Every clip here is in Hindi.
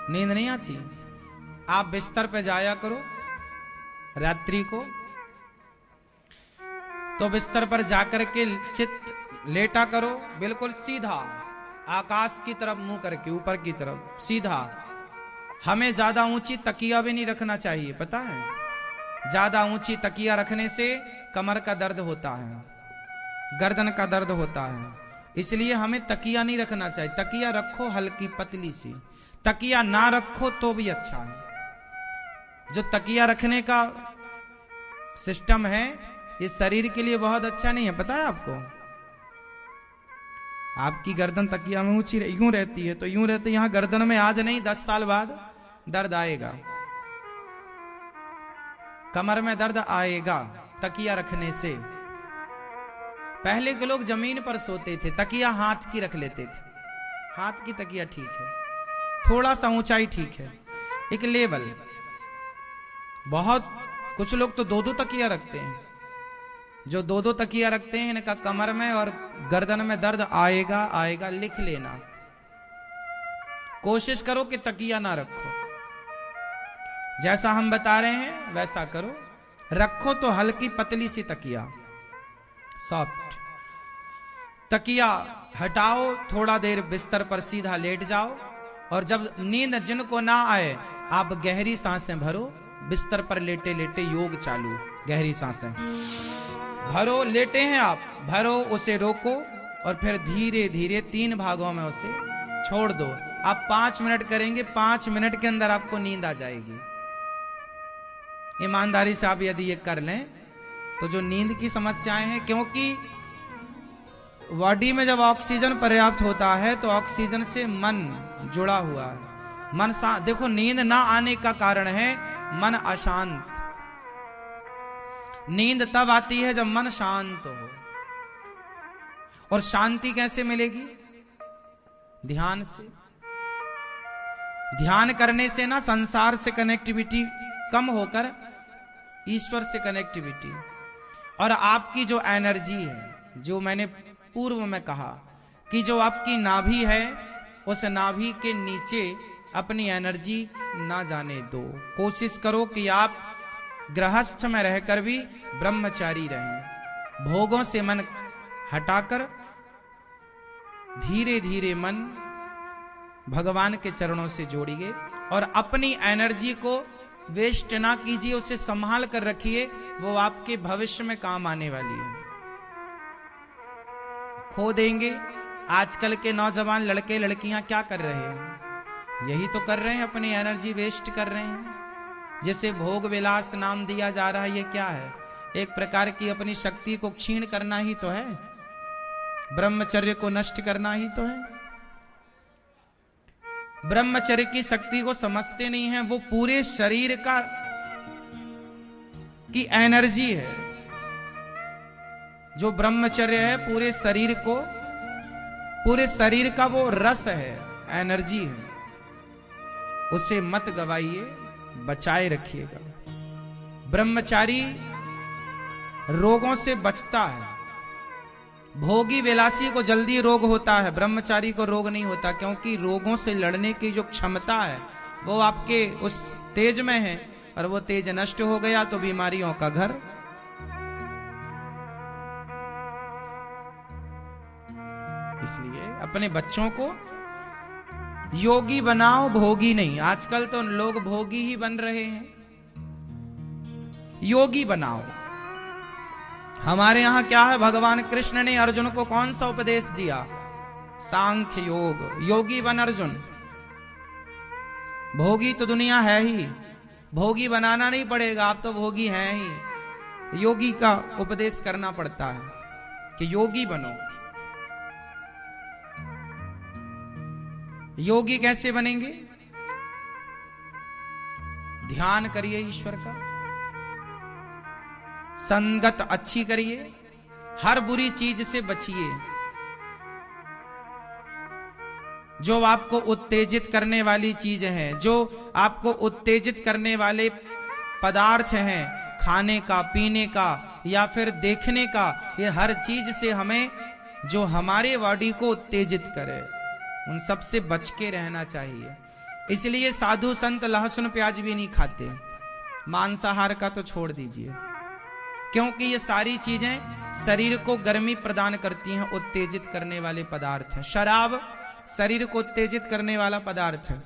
नींद नहीं आती। आप बिस्तर पे जाया करो रात्रि को, तो बिस्तर पर जाकर के चित लेटा करो, बिल्कुल सीधा आकाश की तरफ मुंह करके, ऊपर की तरफ सीधा। हमें ज्यादा ऊंची तकिया भी नहीं रखना चाहिए, पता है? ज्यादा ऊंची तकिया रखने से कमर का दर्द होता है, गर्दन का दर्द होता है, इसलिए हमें तकिया नहीं रखना चाहिए। तकिया रखो हल्की पतली सी, तकिया ना रखो तो भी अच्छा है। जो तकिया रखने का सिस्टम है ये शरीर के लिए बहुत अच्छा नहीं है, पता है आपको? आपकी गर्दन तकिया में ऊंची यूं रहती है, तो यूं रहते यहां गर्दन में आज नहीं 10 साल बाद दर्द आएगा, कमर में दर्द आएगा तकिया रखने से। पहले के लोग जमीन पर सोते थे, तकिया हाथ की रख लेते थे। हाथ की तकिया ठीक है, थोड़ा सा ऊंचाई ठीक है, एक लेवल। बहुत कुछ लोग तो 2-2 तकिया रखते हैं। जो 2-2 तकिया रखते हैं इनका कमर में और गर्दन में दर्द आएगा आएगा। लिख लेना, कोशिश करो कि तकिया ना रखो। जैसा हम बता रहे हैं वैसा करो, रखो तो हल्की पतली सी तकिया, सॉफ्ट तकिया हटाओ, थोड़ा देर बिस्तर पर सीधा लेट जाओ, और जब नींद जिनको ना आए आप गहरी सांसें भरो। बिस्तर पर लेटे लेटे योग चालू, गहरी सांसें भरो। लेटे हैं आप, भरो, उसे रोको और फिर धीरे धीरे 3 भागों में उसे छोड़ दो। आप 5 मिनट करेंगे, 5 मिनट के अंदर आपको नींद आ जाएगी। ईमानदारी से आप यदि ये कर लें तो जो नींद की समस्याएं हैं, क्योंकि बॉडी में जब ऑक्सीजन पर्याप्त होता है तो ऑक्सीजन से मन जुड़ा हुआ है। मन देखो, नींद ना आने का कारण है मन अशांत। नींद तब आती है जब मन शांत हो। और शांति कैसे मिलेगी? ध्यान से। ध्यान करने से ना संसार से कनेक्टिविटी कम होकर ईश्वर से कनेक्टिविटी, और आपकी जो एनर्जी है, जो मैंने पूर्व में कहा कि जो आपकी नाभि है उस नाभि के नीचे अपनी एनर्जी ना जाने दो। कोशिश करो कि आप गृहस्थ में रहकर भी ब्रह्मचारी रहें। भोगों से मन हटाकर धीरे धीरे मन भगवान के चरणों से जोड़िए और अपनी एनर्जी को वेस्ट ना कीजिए, उसे संभाल कर रखिए, वो आपके भविष्य में काम आने वाली है। खो देंगे। आजकल के नौजवान लड़के लड़कियां क्या कर रहे हैं? यही तो कर रहे हैं, अपनी एनर्जी वेस्ट कर रहे हैं। जिसे भोग विलास नाम दिया जा रहा है, ये क्या है? एक प्रकार की अपनी शक्ति को क्षीण करना ही तो है, ब्रह्मचर्य को नष्ट करना ही तो है। ब्रह्मचर्य की शक्ति को समझते नहीं है। वो पूरे शरीर का की एनर्जी है। जो ब्रह्मचर्य है पूरे शरीर को, पूरे शरीर का वो रस है, एनर्जी है। उसे मत गवाइए, बचाए रखिएगा। ब्रह्मचारी रोगों से बचता है। भोगी विलासी को जल्दी रोग होता है, ब्रह्मचारी को रोग नहीं होता, क्योंकि रोगों से लड़ने की जो क्षमता है वो आपके उस तेज में है, और वो तेज नष्ट हो गया तो बीमारियों का घर। इसलिए अपने बच्चों को योगी बनाओ, भोगी नहीं। आजकल तो लोग भोगी ही बन रहे हैं। योगी बनाओ। हमारे यहां क्या है, भगवान कृष्ण ने अर्जुन को कौन सा उपदेश दिया? सांख्य योग। योगी बन अर्जुन। भोगी तो दुनिया है ही, भोगी बनाना नहीं पड़ेगा, आप तो भोगी हैं ही। योगी का उपदेश करना पड़ता है कि योगी बनो। योगी कैसे बनेंगे? ध्यान करिए ईश्वर का, संगत अच्छी करिए, हर बुरी चीज से बचिए। जो आपको उत्तेजित करने वाली चीजें हैं, जो आपको उत्तेजित करने वाले पदार्थ हैं, खाने का, पीने का या फिर देखने का, ये हर चीज से हमें, जो हमारे बॉडी को उत्तेजित करे, उन सब से बच के रहना चाहिए। इसलिए साधु संत लहसुन प्याज भी नहीं खाते, मांसाहार का तो छोड़ दीजिए, क्योंकि ये सारी चीजें शरीर को गर्मी प्रदान करती हैं, उत्तेजित करने वाले पदार्थ हैं। शराब शरीर को उत्तेजित करने वाला पदार्थ है।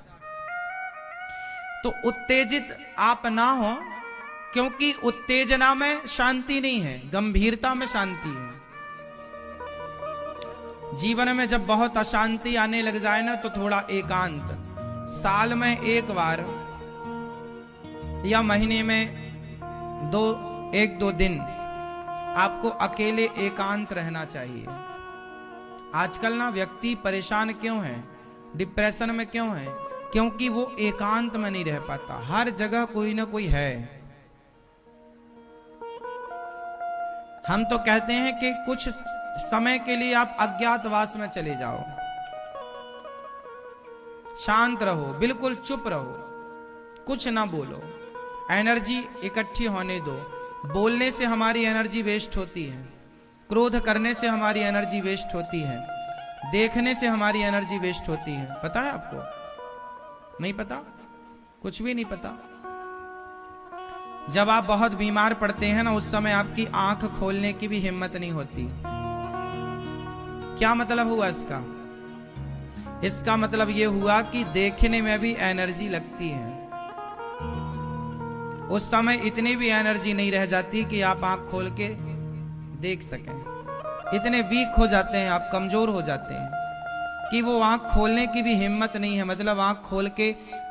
तो उत्तेजित आप ना हो, क्योंकि उत्तेजना में शांति नहीं है, गंभीरता में शांति है। जीवन में जब बहुत अशांति आने लग जाए ना, तो थोड़ा एकांत, साल में एक बार या महीने में एक दो दिन आपको अकेले एकांत रहना चाहिए। आजकल ना व्यक्ति परेशान क्यों है, डिप्रेशन में क्यों है? क्योंकि वो एकांत में नहीं रह पाता, हर जगह कोई ना कोई है। हम तो कहते हैं कि कुछ समय के लिए आप अज्ञातवास में चले जाओ, शांत रहो, बिल्कुल चुप रहो, कुछ ना बोलो, एनर्जी इकट्ठी होने दो। बोलने से हमारी एनर्जी वेस्ट होती है, क्रोध करने से हमारी एनर्जी वेस्ट होती है, देखने से हमारी एनर्जी वेस्ट होती है। पता है आपको? नहीं पता? कुछ भी नहीं पता। जब आप बहुत बीमार पड़ते हैं ना, उस समय आपकी आंख खोलने की भी हिम्मत नहीं होती। क्या मतलब हुआ इसका? इसका मतलब यह हुआ कि देखने में भी एनर्जी लगती है। उस समय इतनी भी एनर्जी नहीं रह जाती कि आप आंख खोल के देख सकें। इतने वीक हो जाते हैं आप, कमजोर हो जाते हैं कि वो आंख खोलने की भी हिम्मत नहीं है। मतलब आंख खोल के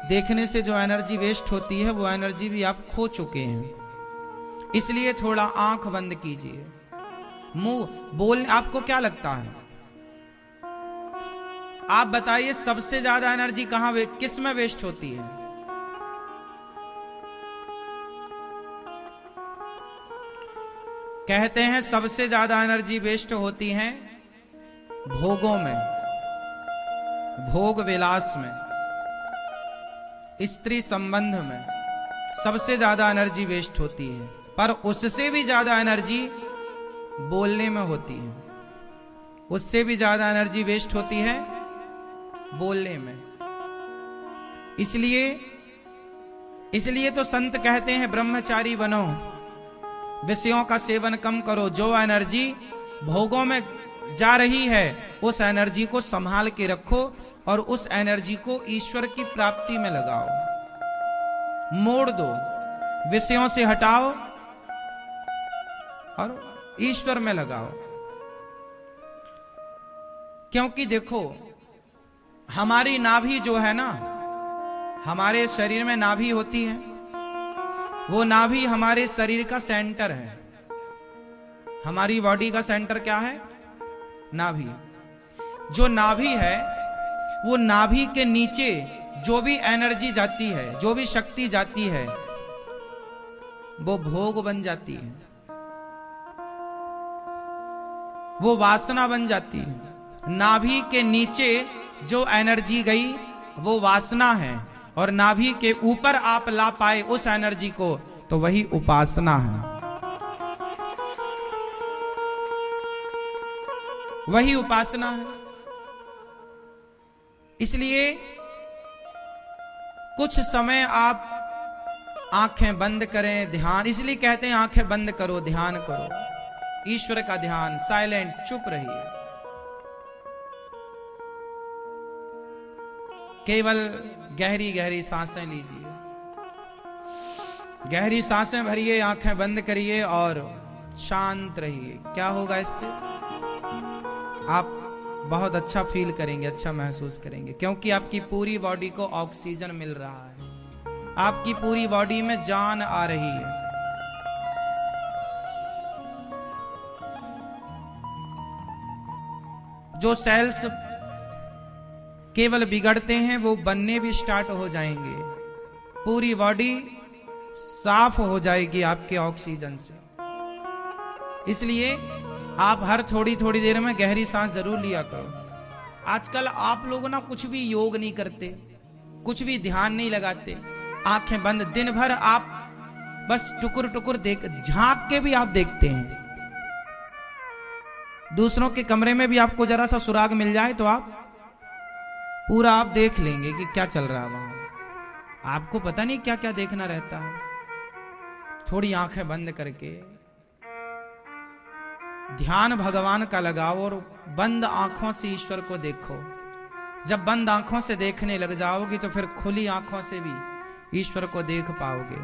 देखने से जो एनर्जी वेस्ट होती है, वो एनर्जी भी आप खो चुके हैं। इसलिए थोड़ा आंख बंद कीजिए, मुंह बोल। आपको क्या लगता है? आप बताइए, सबसे ज्यादा एनर्जी कहां किस में वेस्ट होती है? कहते हैं सबसे ज्यादा एनर्जी वेस्ट होती है भोगों में, भोग विलास में, स्त्री संबंध में सबसे ज्यादा एनर्जी वेस्ट होती है। पर उससे भी ज्यादा एनर्जी बोलने में होती है, उससे भी ज्यादा एनर्जी वेस्ट होती है बोलने में। इसलिए तो संत कहते हैं ब्रह्मचारी बनो, विषयों का सेवन कम करो। जो एनर्जी भोगों में जा रही है, उस एनर्जी को संभाल के रखो और उस एनर्जी को ईश्वर की प्राप्ति में लगाओ, मोड़ दो, विषयों से हटाओ और ईश्वर में लगाओ। क्योंकि देखो, हमारी नाभि जो है ना, हमारे शरीर में नाभि होती है, वो नाभि हमारे शरीर का सेंटर है। हमारी बॉडी का सेंटर क्या है? नाभि। जो नाभि है, वो नाभि के नीचे जो भी एनर्जी जाती है, जो भी शक्ति जाती है, वो भोग बन जाती है, वो वासना बन जाती है। नाभि के नीचे जो एनर्जी गई वो वासना है, और नाभि के ऊपर आप ला पाए उस एनर्जी को, तो वही उपासना है, वही उपासना है। इसलिए कुछ समय आप आंखें बंद करें, ध्यान। इसलिए कहते हैं आंखें बंद करो, ध्यान करो, ईश्वर का ध्यान, साइलेंट, चुप रहिए। केवल गहरी गहरी सांसें लीजिए, गहरी सांसें भरिए, आंखें बंद करिए और शांत रहिए। क्या होगा इससे? आप बहुत अच्छा फील करेंगे, अच्छा महसूस करेंगे, क्योंकि आपकी पूरी बॉडी को ऑक्सीजन मिल रहा है, आपकी पूरी बॉडी में जान आ रही है। जो सेल्स केवल बिगड़ते हैं, वो बनने भी स्टार्ट हो जाएंगे। पूरी बॉडी साफ हो जाएगी आपके ऑक्सीजन से। इसलिए आप हर थोड़ी थोड़ी देर में गहरी सांस जरूर लिया करो। आजकल आप लोग ना कुछ भी योग नहीं करते, कुछ भी ध्यान नहीं लगाते, आंखें बंद, दिन भर आप बस टुकुर टुकुर देख, झांक के भी आप देखते हैं। दूसरों के कमरे में भी आपको जरा सा सुराग मिल जाए तो आप पूरा आप देख लेंगे कि क्या चल रहा है वहां। आपको पता नहीं क्या क्या देखना रहता है। थोड़ी आंखें बंद करके ध्यान भगवान का लगाओ और बंद आंखों से ईश्वर को देखो। जब बंद आंखों से देखने लग जाओगे तो फिर खुली आंखों से भी ईश्वर को देख पाओगे।